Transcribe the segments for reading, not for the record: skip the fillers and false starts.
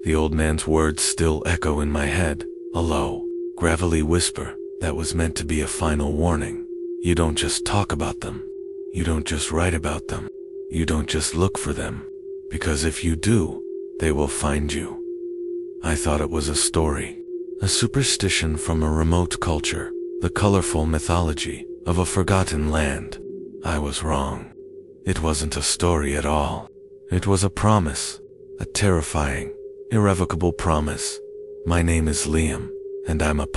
The old man's words still echo in my head, a low, gravelly whisper that was meant to be a final warning. You don't just talk about them. You don't just write about them. You don't just look for them. Because if you do, they will find you. I thought it was a story, a superstition from a remote culture, the colorful mythology of a forgotten land. I was wrong. It wasn't a story at all. It was a promise, a terrifying, irrevocable promise. My name is Liam, and I'm a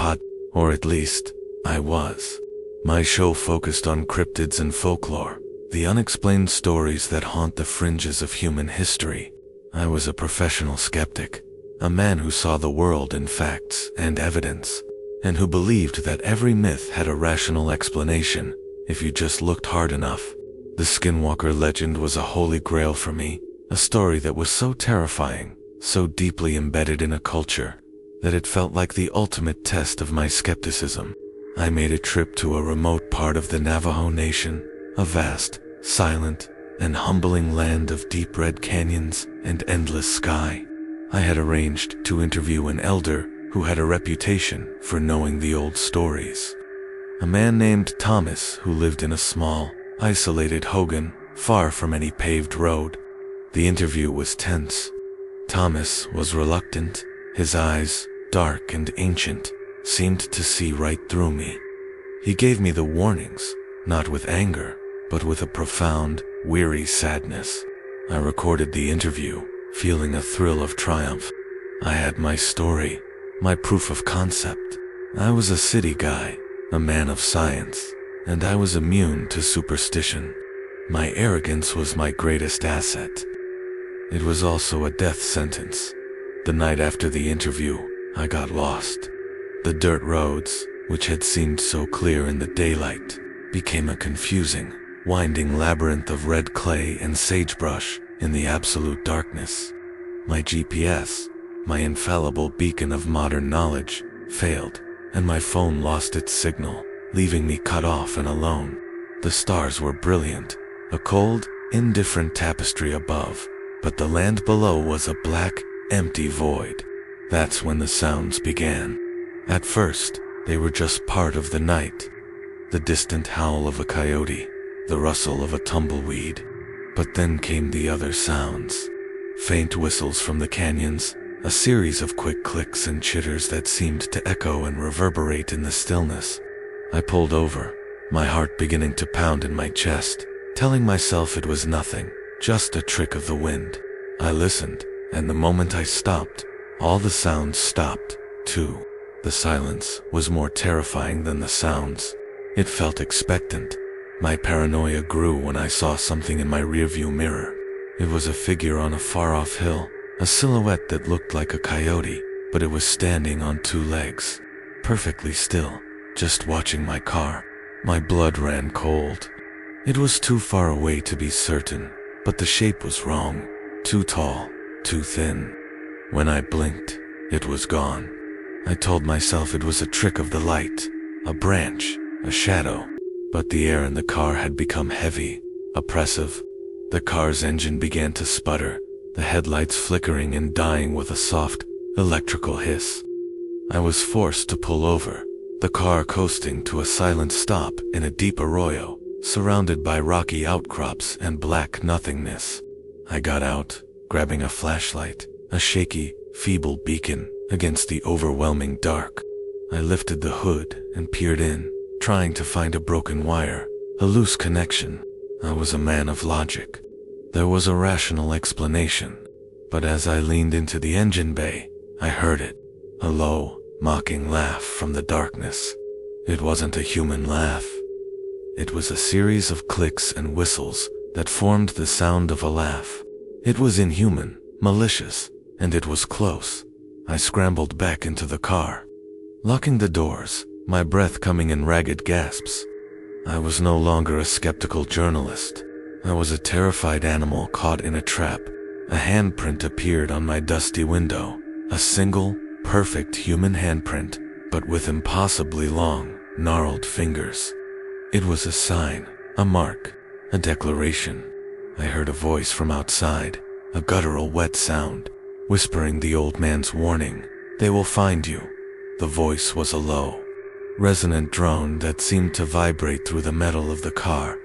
or at least, I was. My show focused on cryptids and folklore, the unexplained stories that haunt the fringes of human history. I was a professional skeptic, a man who saw the world in facts and evidence, and who believed that every myth had a rational explanation if you just looked hard enough. The Skinwalker legend was a holy grail for me, a story that was so terrifying, so deeply embedded in a culture, that it felt like the ultimate test of my skepticism. I made a trip to a remote part of the Navajo Nation, a vast, silent, and humbling land of deep red canyons and endless sky. I had arranged to interview an elder who had a reputation for knowing the old stories. A man named Thomas who lived in a small, isolated hogan, far from any paved road. The interview was tense. Thomas was reluctant. His eyes, dark and ancient, seemed to see right through me. He gave me the warnings, not with anger, but with a profound, weary sadness. I recorded the interview, feeling a thrill of triumph. I had my story, my proof of concept. I was a city guy, a man of science, and I was immune to superstition. My arrogance was my greatest asset. It was also a death sentence. The night after the interview, I got lost. The dirt roads, which had seemed so clear in the daylight, became a confusing, winding labyrinth of red clay and sagebrush in the absolute darkness. My GPS, my infallible beacon of modern knowledge, failed, and my phone lost its signal, leaving me cut off and alone. The stars were brilliant, a cold, indifferent tapestry above, but the land below was a black, empty void. That's when the sounds began. At first, they were just part of the night. The distant howl of a coyote, the rustle of a tumbleweed. But then came the other sounds. Faint whistles from the canyons, a series of quick clicks and chitters that seemed to echo and reverberate in the stillness. I pulled over, my heart beginning to pound in my chest, telling myself it was nothing, just a trick of the wind. I listened, and the moment I stopped, all the sounds stopped, too. The silence was more terrifying than the sounds. It felt expectant. My paranoia grew when I saw something in my rearview mirror. It was a figure on a far-off hill, a silhouette that looked like a coyote, but it was standing on two legs, perfectly still, just watching my car. My blood ran cold. It was too far away to be certain, but the shape was wrong. Too tall, too thin. When I blinked, it was gone. I told myself it was a trick of the light, a branch, a shadow. But the air in the car had become heavy, oppressive. The car's engine began to sputter, the headlights flickering and dying with a soft, electrical hiss. I was forced to pull over, the car coasting to a silent stop in a deep arroyo, surrounded by rocky outcrops and black nothingness. I got out, grabbing a flashlight, a shaky, feeble beacon against the overwhelming dark. I lifted the hood and peered in, trying to find a broken wire, a loose connection. I was a man of logic. There was a rational explanation, but as I leaned into the engine bay, I heard it, a low, mocking laugh from the darkness. It wasn't a human laugh. It was a series of clicks and whistles that formed the sound of a laugh. It was inhuman, malicious, and it was close. I scrambled back into the car, locking the doors, my breath coming in ragged gasps. I was no longer a skeptical journalist. I was a terrified animal caught in a trap. A handprint appeared on my dusty window, a single, perfect human handprint, but with impossibly long, gnarled fingers. It was a sign, a mark, a declaration. I heard a voice from outside, a guttural wet sound. whispering the old man's warning. "They will find you." The voice was a low, resonant drone that seemed to vibrate through the metal of the car.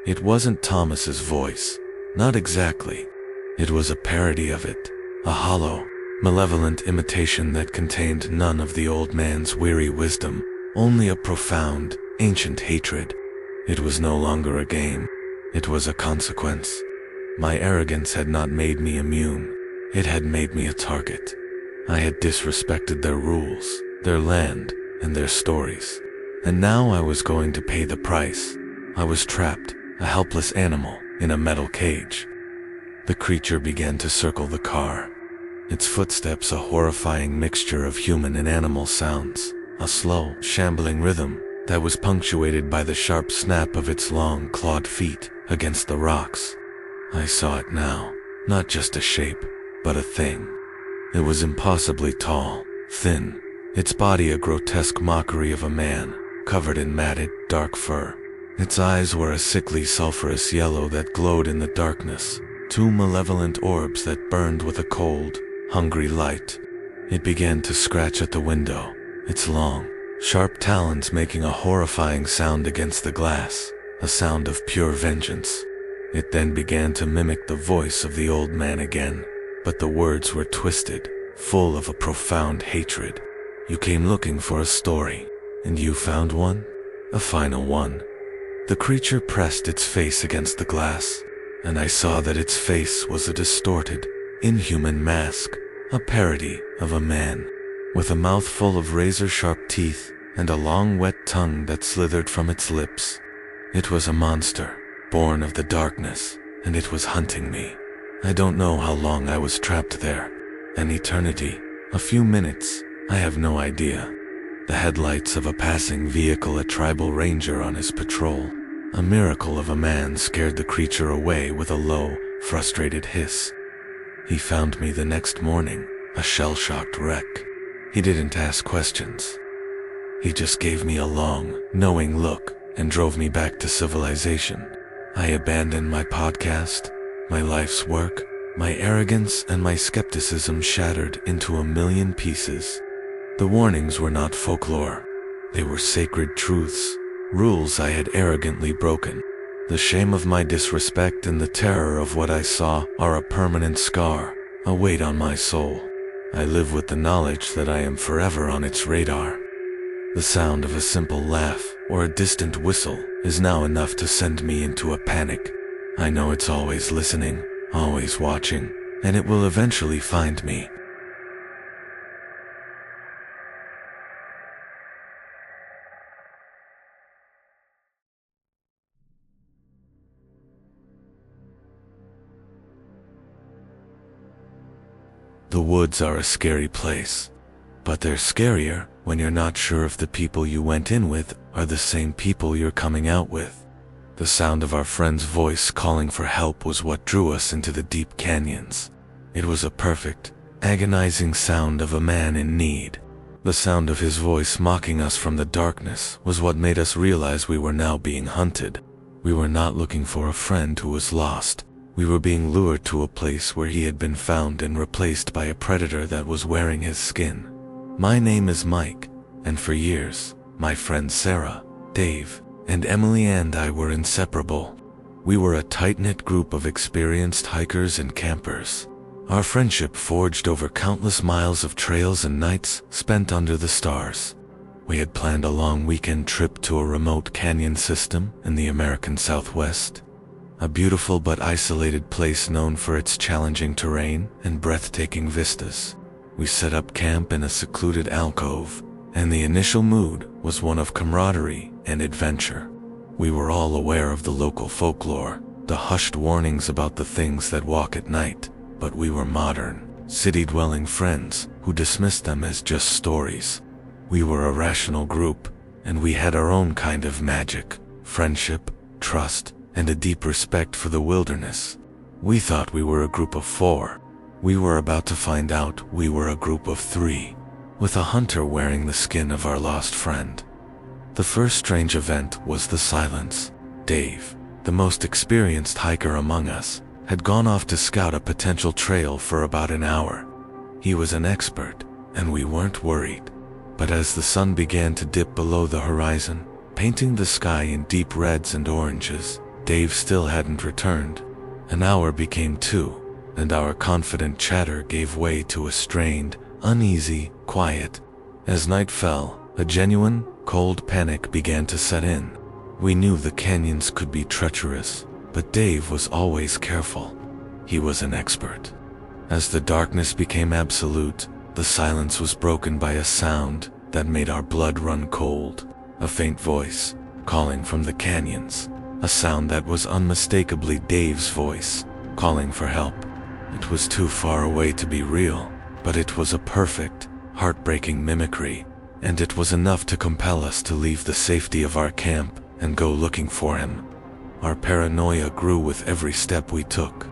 It wasn't Thomas's voice. Not exactly. It was a parody of it, a hollow, malevolent imitation that contained none of the old man's weary wisdom, only a profound, ancient hatred. It was no longer a game. It was a consequence. My arrogance had not made me immune. It had made me a target. I had disrespected their rules, their land, and their stories. And now I was going to pay the price. I was trapped, a helpless animal, in a metal cage. The creature began to circle the car. Its footsteps a horrifying mixture of human and animal sounds, a slow, shambling rhythm that was punctuated by the sharp snap of its long, clawed feet against the rocks. I saw it now, not just a shape, but a thing. It was impossibly tall, thin, its body a grotesque mockery of a man, covered in matted, dark fur. Its eyes were a sickly sulphurous yellow that glowed in the darkness, two malevolent orbs that burned with a cold, hungry light. It began to scratch at the window, its long, sharp talons making a horrifying sound against the glass, a sound of pure vengeance. It then began to mimic the voice of the old man again, but the words were twisted, full of a profound hatred. "You came looking for a story, and you found one? A final one." The creature pressed its face against the glass, and I saw that its face was a distorted, inhuman mask, a parody of a man, with a mouth full of razor-sharp teeth and a long wet tongue that slithered from its lips. It was a monster, born of the darkness, and it was hunting me. I don't know how long I was trapped there. An eternity, a few minutes, I have no idea. The headlights of a passing vehicle, a tribal ranger on his patrol. A miracle of a man scared the creature away with a low, frustrated hiss. He found me the next morning, a shell-shocked wreck. He didn't ask questions. He just gave me a long, knowing look and drove me back to civilization. I abandoned my podcast, my life's work, my arrogance and my skepticism shattered into a million pieces. The warnings were not folklore. They were sacred truths, rules I had arrogantly broken. The shame of my disrespect and the terror of what I saw are a permanent scar, a weight on my soul. I live with the knowledge that I am forever on its radar. The sound of a simple laugh or a distant whistle is now enough to send me into a panic. I know it's always listening, always watching, and it will eventually find me. The woods are a scary place, but they're scarier when you're not sure if the people you went in with are the same people you're coming out with. The sound of our friend's voice calling for help was what drew us into the deep canyons. It was a perfect, agonizing sound of a man in need. The sound of his voice mocking us from the darkness was what made us realize we were now being hunted. We were not looking for a friend who was lost. We were being lured to a place where he had been found and replaced by a predator that was wearing his skin. My name is Mike, and for years, my friends Sarah, Dave, and Emily and I were inseparable. We were a tight-knit group of experienced hikers and campers. Our friendship forged over countless miles of trails and nights spent under the stars. We had planned a long weekend trip to a remote canyon system in the American Southwest. A beautiful but isolated place known for its challenging terrain and breathtaking vistas. We set up camp in a secluded alcove, and the initial mood was one of camaraderie and adventure. We were all aware of the local folklore, the hushed warnings about the things that walk at night, but we were modern, city-dwelling friends who dismissed them as just stories. We were a rational group, and we had our own kind of magic, friendship, trust, and a deep respect for the wilderness. We thought we were a group of 4. We were about to find out we were a group of 3, with a hunter wearing the skin of our lost friend. The first strange event was the silence. Dave, the most experienced hiker among us, had gone off to scout a potential trail for about an hour. He was an expert, and we weren't worried. But as the sun began to dip below the horizon, painting the sky in deep reds and oranges, Dave still hadn't returned. An hour became 2, and our confident chatter gave way to a strained, uneasy quiet. As night fell, a genuine, cold panic began to set in. We knew the canyons could be treacherous, but Dave was always careful. He was an expert. As the darkness became absolute, the silence was broken by a sound that made our blood run cold. A faint voice, calling from the canyons. A sound that was unmistakably Dave's voice, calling for help. It was too far away to be real, but it was a perfect, heartbreaking mimicry, and it was enough to compel us to leave the safety of our camp and go looking for him. Our paranoia grew with every step we took.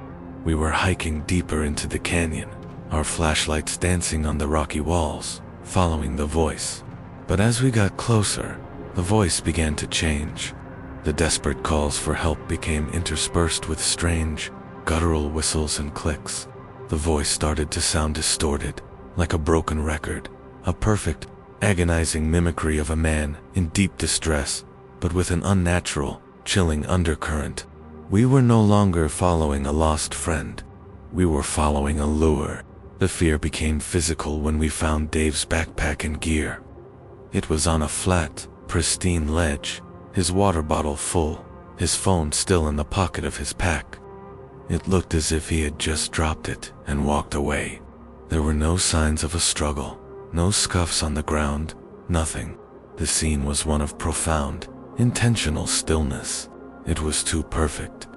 We were hiking deeper into the canyon, our flashlights dancing on the rocky walls, following the voice. But as we got closer, the voice began to change. The desperate calls for help became interspersed with strange, guttural whistles and clicks. The voice started to sound distorted, like a broken record, a perfect, agonizing mimicry of a man in deep distress, but with an unnatural, chilling undercurrent. We were no longer following a lost friend. We were following a lure. The fear became physical when we found Dave's backpack and gear. It was on a flat, pristine ledge, his water bottle full, his phone still in the pocket of his pack. It looked as if he had just dropped it and walked away. There were no signs of a struggle, no scuffs on the ground, nothing. The scene was one of profound, intentional stillness. It was too perfect.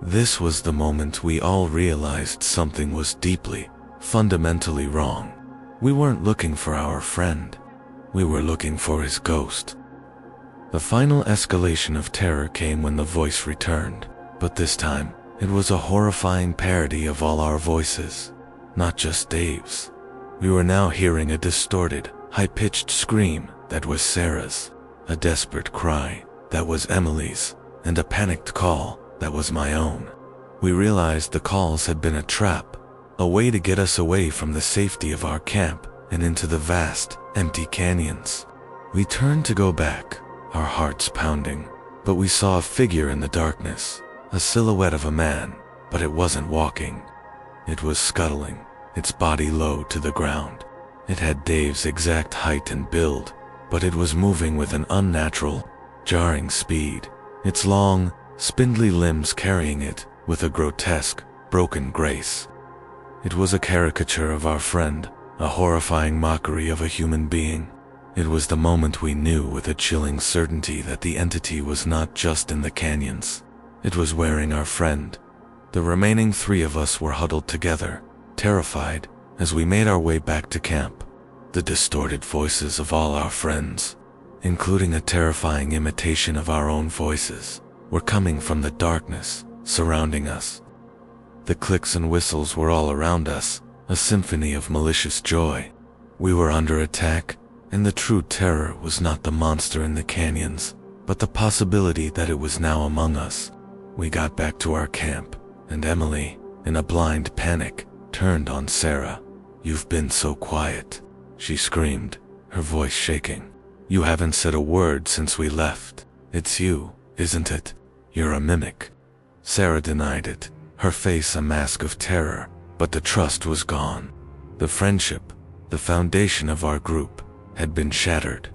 This was the moment we all realized something was deeply, fundamentally wrong. We weren't looking for our friend. We were looking for his ghost. The final escalation of terror came when the voice returned, but this time, it was a horrifying parody of all our voices, not just Dave's. We were now hearing a distorted, high-pitched scream that was Sarah's, a desperate cry that was Emily's, and a panicked call that was my own. We realized the calls had been a trap, a way to get us away from the safety of our camp and into the vast, empty canyons. We turned to go back, our hearts pounding, but we saw a figure in the darkness, a silhouette of a man, but it wasn't walking. It was scuttling, its body low to the ground. It had Dave's exact height and build, but it was moving with an unnatural, jarring speed, its long, spindly limbs carrying it with a grotesque, broken grace. It was a caricature of our friend, a horrifying mockery of a human being. It was the moment we knew with a chilling certainty that the entity was not just in the canyons. It was wearing our friend. The remaining 3 of us were huddled together, terrified, as we made our way back to camp. The distorted voices of all our friends, including a terrifying imitation of our own voices, were coming from the darkness surrounding us. The clicks and whistles were all around us, a symphony of malicious joy. We were under attack, and the true terror was not the monster in the canyons, but the possibility that it was now among us. We got back to our camp, and Emily, in a blind panic, turned on Sarah. "You've been so quiet," she screamed, her voice shaking. "You haven't said a word since we left. It's you, isn't it? You're a mimic." Sarah denied it, her face a mask of terror, but the trust was gone. The friendship, the foundation of our group, had been shattered.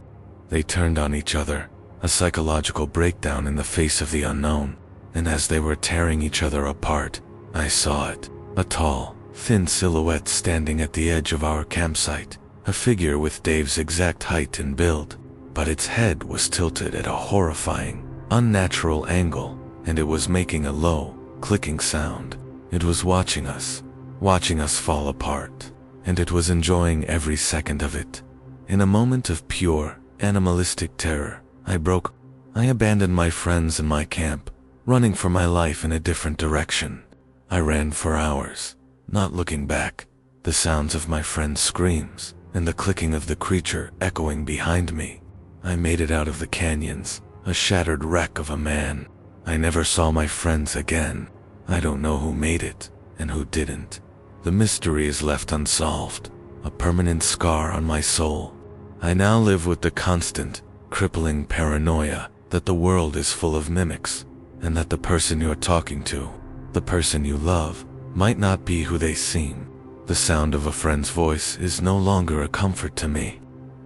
They turned on each other, a psychological breakdown in the face of the unknown, and as they were tearing each other apart, I saw it, a tall, thin silhouette standing at the edge of our campsite, a figure with Dave's exact height and build, but its head was tilted at a horrifying, unnatural angle, and it was making a low, clicking sound. It was watching us fall apart, and it was enjoying every second of it. In a moment of pure, animalistic terror, I abandoned my friends and my camp, running for my life in a different direction. I ran for hours, not looking back, the sounds of my friends' screams and the clicking of the creature echoing behind me. I made it out of the canyons, a shattered wreck of a man. I never saw my friends again. I don't know who made it and who didn't. The mystery is left unsolved, a permanent scar on my soul. I now live with the constant, crippling paranoia that the world is full of mimics, and that the person you're talking to, the person you love, might not be who they seem. The sound of a friend's voice is no longer a comfort to me.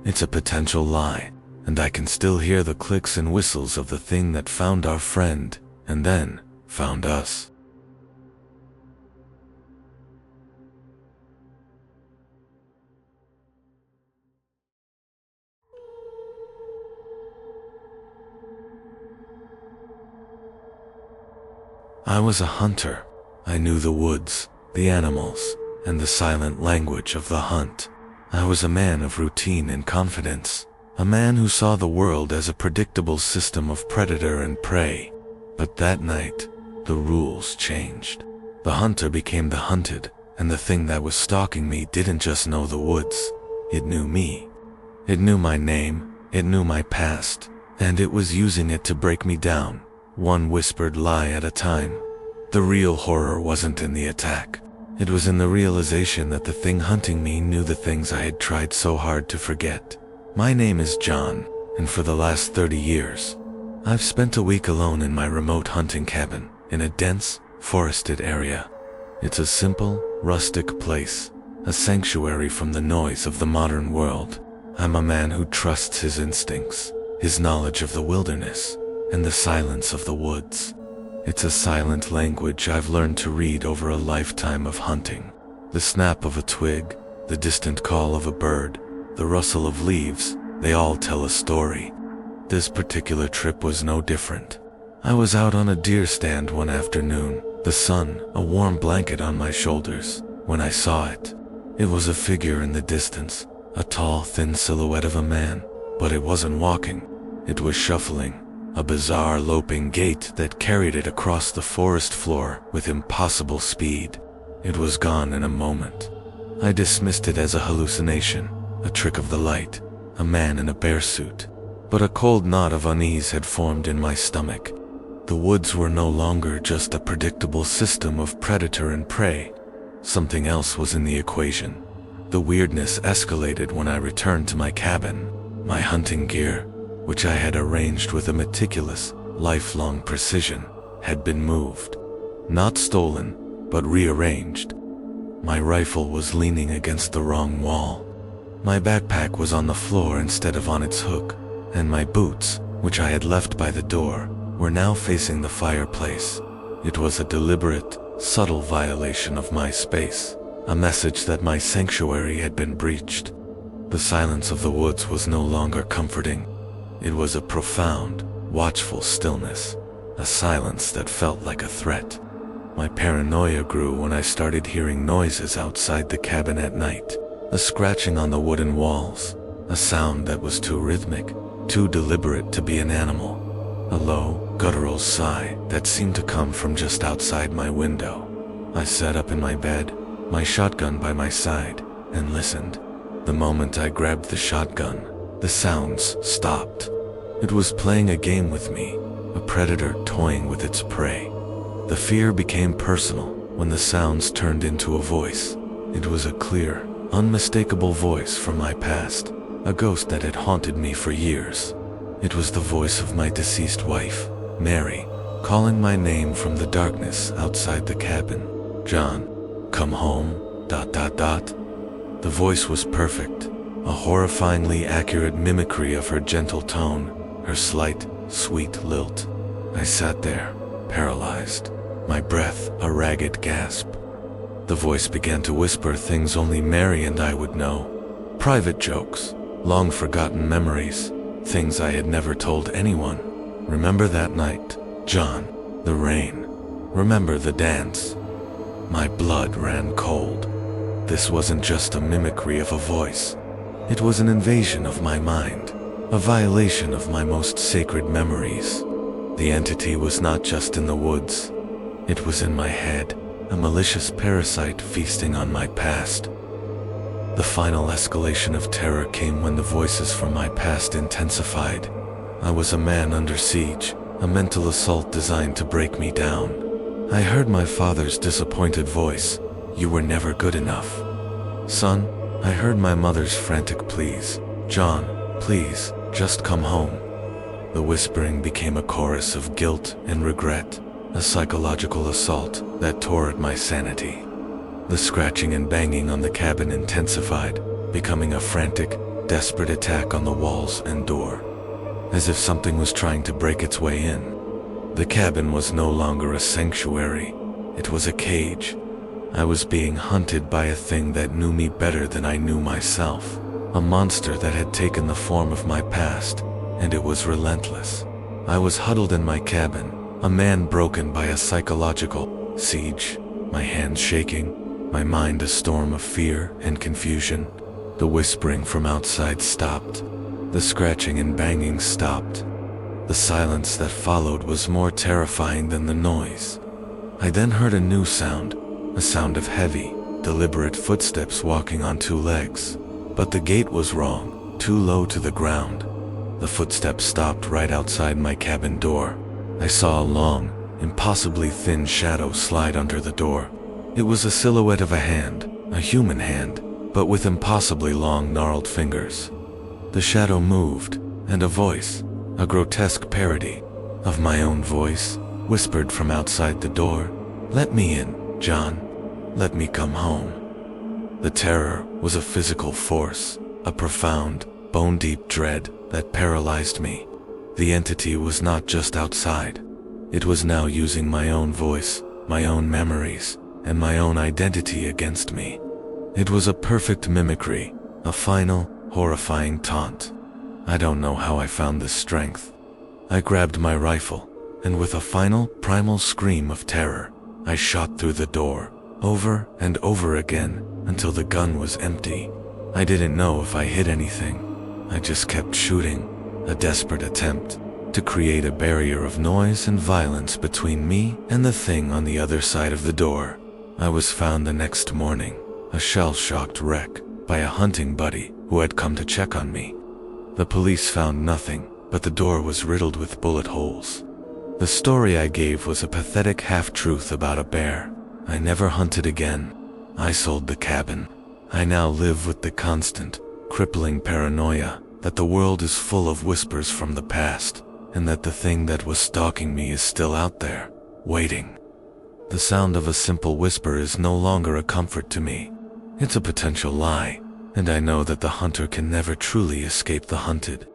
It's a potential lie, and I can still hear the clicks and whistles of the thing that found our friend, and then found us. I was a hunter. I knew the woods, the animals, and the silent language of the hunt. I was a man of routine and confidence, a man who saw the world as a predictable system of predator and prey. But that night, the rules changed. The hunter became the hunted, and the thing that was stalking me didn't just know the woods, it knew me. It knew my name, it knew my past, and it was using it to break me down, one whispered lie at a time. The real horror wasn't in the attack. It was in the realization that the thing hunting me knew the things I had tried so hard to forget. My name is John, and for the last 30 years, I've spent a week alone in my remote hunting cabin in a dense, forested area. It's a simple, rustic place, a sanctuary from the noise of the modern world. I'm a man who trusts his instincts, his knowledge of the wilderness, and the silence of the woods. It's a silent language I've learned to read over a lifetime of hunting. The snap of a twig, the distant call of a bird, the rustle of leaves, they all tell a story. This particular trip was no different. I was out on a deer stand one afternoon, the sun, a warm blanket on my shoulders, when I saw it. It was a figure in the distance, a tall, thin silhouette of a man, but it wasn't walking. It was shuffling, a bizarre loping gait that carried it across the forest floor with impossible speed. It was gone in a moment. I dismissed it as a hallucination, a trick of the light, a man in a bear suit. But a cold knot of unease had formed in my stomach. The woods were no longer just a predictable system of predator and prey. Something else was in the equation. The weirdness escalated when I returned to my cabin. My hunting gear, which I had arranged with a meticulous, lifelong precision, had been moved. Not stolen, but rearranged. My rifle was leaning against the wrong wall. My backpack was on the floor instead of on its hook, and my boots, which I had left by the door, were now facing the fireplace. It was a deliberate, subtle violation of my space, a message that my sanctuary had been breached. The silence of the woods was no longer comforting. It was a profound, watchful stillness, a silence that felt like a threat. My paranoia grew when I started hearing noises outside the cabin at night, a scratching on the wooden walls, a sound that was too rhythmic, too deliberate to be an animal, a low, guttural sigh that seemed to come from just outside my window. I sat up in my bed, my shotgun by my side, and listened. The moment I grabbed the shotgun, the sounds stopped. It was playing a game with me, a predator toying with its prey. The fear became personal when the sounds turned into a voice. It was a clear, unmistakable voice from my past, a ghost that had haunted me for years. It was the voice of my deceased wife, Mary, calling my name from the darkness outside the cabin. John, come home, ... The voice was perfect, a horrifyingly accurate mimicry of her gentle tone, her slight, sweet lilt. I sat there, paralyzed, my breath a ragged gasp. The voice began to whisper things only Mary and I would know. Private jokes, long-forgotten memories, things I had never told anyone. Remember that night, John, the rain. Remember the dance. My blood ran cold. This wasn't just a mimicry of a voice. It was an invasion of my mind, a violation of my most sacred memories. The entity was not just in the woods. It was in my head, a malicious parasite feasting on my past. The final escalation of terror came when the voices from my past intensified. I was a man under siege, a mental assault designed to break me down. I heard my father's disappointed voice. You were never good enough. Son, I heard my mother's frantic pleas. "John, please, just come home." The whispering became a chorus of guilt and regret, a psychological assault that tore at my sanity. The scratching and banging on the cabin intensified, becoming a frantic, desperate attack on the walls and door, as if something was trying to break its way in. The cabin was no longer a sanctuary, it was a cage. I was being hunted by a thing that knew me better than I knew myself, a monster that had taken the form of my past, and it was relentless. I was huddled in my cabin, a man broken by a psychological siege, my hands shaking, my mind a storm of fear and confusion. The whispering from outside stopped. The scratching and banging stopped. The silence that followed was more terrifying than the noise. I then heard a new sound, a sound of heavy, deliberate footsteps walking on two legs. But the gate was wrong, too low to the ground. The footsteps stopped right outside my cabin door. I saw a long, impossibly thin shadow slide under the door. It was a silhouette of a hand, a human hand, but with impossibly long, gnarled fingers. The shadow moved, and a voice, a grotesque parody of my own voice, whispered from outside the door, "Let me in, John. Let me come home." The terror was a physical force, a profound, bone-deep dread that paralyzed me. The entity was not just outside. It was now using my own voice, my own memories, and my own identity against me. It was a perfect mimicry, a final, horrifying taunt. I don't know how I found this strength. I grabbed my rifle, and with a final, primal scream of terror, I shot through the door, over and over again, until the gun was empty. I didn't know if I hit anything. I just kept shooting, a desperate attempt to create a barrier of noise and violence between me and the thing on the other side of the door. I was found the next morning, a shell-shocked wreck, by a hunting buddy who had come to check on me. The police found nothing, but the door was riddled with bullet holes. The story I gave was a pathetic half-truth about a bear. I never hunted again. I sold the cabin. I now live with the constant, crippling paranoia that the world is full of whispers from the past, and that the thing that was stalking me is still out there, waiting. The sound of a simple whisper is no longer a comfort to me. It's a potential lie, and I know that the hunter can never truly escape the hunted.